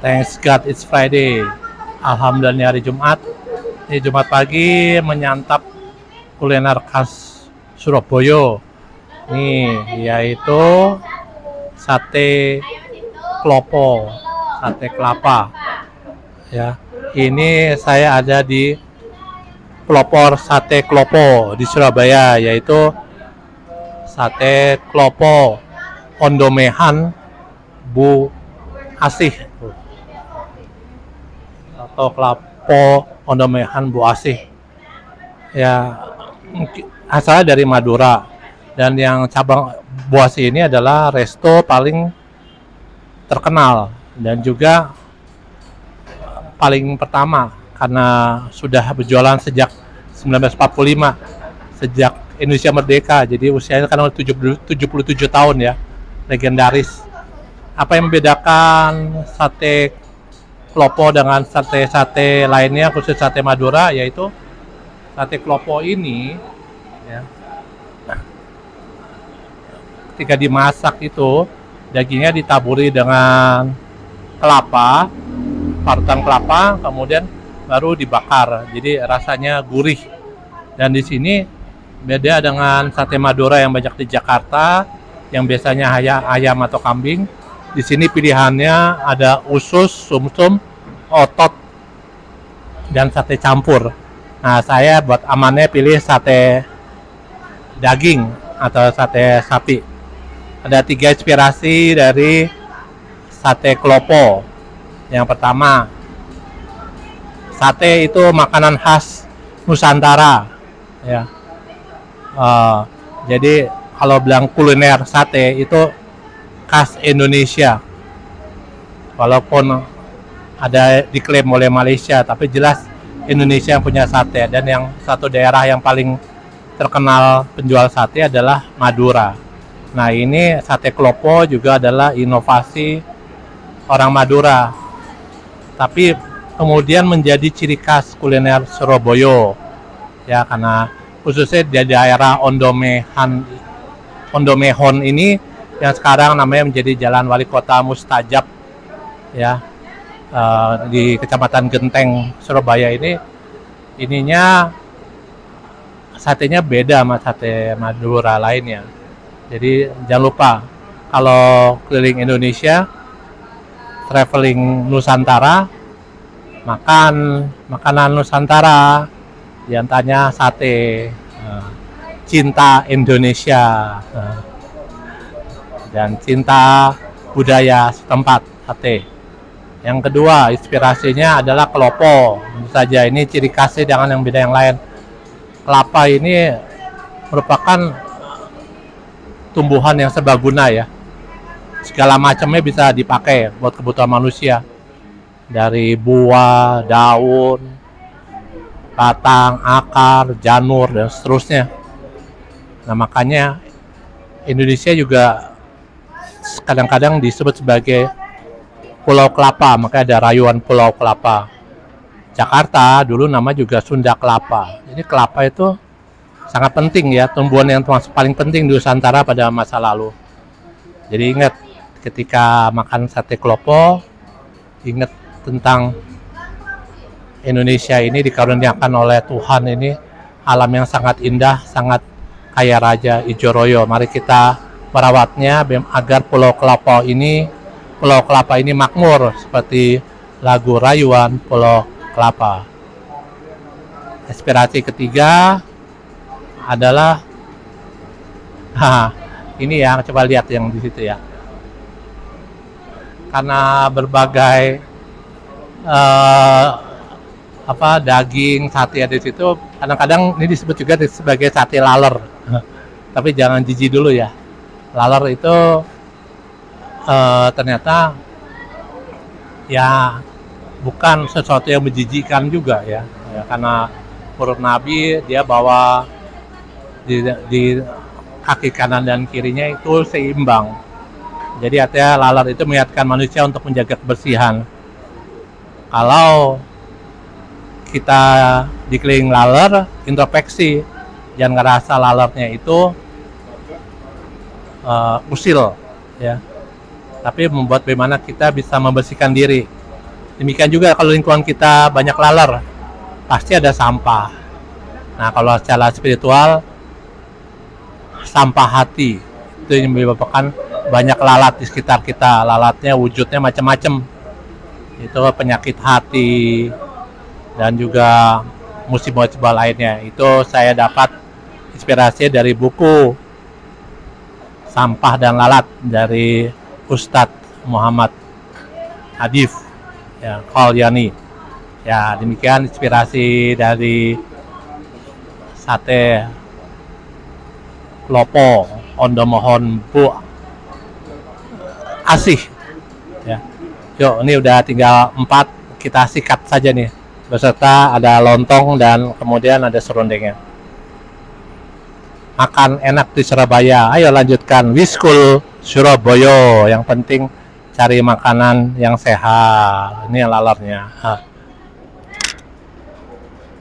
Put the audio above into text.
Thanks God it's Friday. Alhamdulillah hari Jumat. Ini Jumat pagi menyantap kuliner khas Surabaya. Nih, yaitu sate klopo, sate kelapa. Ya, ini saya ada di pelopor sate klopo di Surabaya, yaitu sate klopo Ondomehan Bu Asih atau klopo Ondomehan Bu Asih. Ya, asalnya dari Madura, dan yang cabang Bu Asih ini adalah resto paling terkenal dan juga paling pertama karena sudah berjualan sejak 1945, sejak Indonesia merdeka. Jadi usianya kan 77 tahun ya, legendaris. Apa yang membedakan sate klopo dengan sate-sate lainnya, khusus sate Madura, yaitu sate klopo ini ya, ketika dimasak itu dagingnya ditaburi dengan kelapa, parutan kelapa, kemudian baru dibakar. Jadi rasanya gurih. Dan di sini beda dengan sate Madura yang banyak di Jakarta, yang biasanya ayam atau kambing. Di sini pilihannya ada usus, sumsum, otot, dan sate campur. Nah, saya buat amannya pilih sate daging atau sate sapi. Ada 3 inspirasi dari sate klopo. Yang pertama, sate itu makanan khas Nusantara. Ya. Jadi kalau bilang kuliner sate itu khas Indonesia. Walaupun ada diklaim oleh Malaysia, tapi jelas Indonesia yang punya sate. Dan yang satu daerah yang paling terkenal penjual sate adalah Madura. Nah, ini sate klopo juga adalah inovasi orang Madura, tapi kemudian menjadi ciri khas kuliner Surabaya ya, karena khususnya di daerah Ondomehon ini yang sekarang namanya menjadi Jalan Wali Kota Mustajab ya, di Kecamatan Genteng Surabaya ini. Ininya satenya beda sama sate Madura lainnya. Jadi jangan lupa kalau keliling Indonesia, traveling Nusantara, makan makanan Nusantara, diantaranya sate, cinta Indonesia, dan cinta budaya setempat, sate. Yang kedua, inspirasinya adalah klopo. Tentu saja ini ciri khasnya dengan yang beda yang lain. Kelapa ini merupakan tumbuhan yang serbaguna ya. Segala macamnya bisa dipakai buat kebutuhan manusia. Dari buah, daun, batang, akar, janur, dan seterusnya. Nah, makanya Indonesia juga kadang-kadang disebut sebagai Pulau Kelapa, makanya ada rayuan Pulau Kelapa. Jakarta dulu nama juga Sunda Kelapa. Jadi kelapa itu sangat penting ya, tumbuhan yang termasuk paling penting di Nusantara pada masa lalu. Jadi ingat ketika makan sate klopo, ingat tentang Indonesia ini dikaruniakan oleh Tuhan ini alam yang sangat indah, sangat kaya raja ijo royo. Mari kita merawatnya agar Pulau Kelapa ini makmur seperti lagu rayuan Pulau Kelapa. Inspirasi ketiga adalah ini ya, coba lihat yang di situ ya. Karena berbagai daging sate ada di situ, kadang-kadang ini disebut juga sebagai sate laler. Tapi jangan jijik dulu ya. Laler itu ternyata ya bukan sesuatu yang menjijikkan juga ya, karena menurut Nabi dia bawa di kaki kanan dan kirinya itu seimbang. Jadi artinya laler itu mengingatkan manusia untuk menjaga kebersihan. Kalau kita dikeliling laler, introspeksi, jangan ngerasa lalernya itu usil ya, tapi membuat bagaimana kita bisa membersihkan diri Demikian juga kalau lingkungan kita banyak laler, pasti ada sampah. Nah, kalau secara spiritual, sampah hati itu yang menyebabkan banyak lalat di sekitar kita. Lalatnya wujudnya macam-macam. Itu penyakit hati dan juga musibah-musibah lainnya. Itu saya dapat inspirasi dari buku Sampah dan Lalat dari Ustadz Muhammad Adif ya, Qalyani. Ya, demikian inspirasi dari sate Klopo Ondomohon Bu Asih ya. Yuk, ini udah tinggal 4, kita sikat saja nih. Beserta ada lontong dan kemudian ada serundengnya. Makan enak di Surabaya. Ayo lanjutkan Wiskul Surabaya. Yang penting cari makanan yang sehat. Ini lalarnya.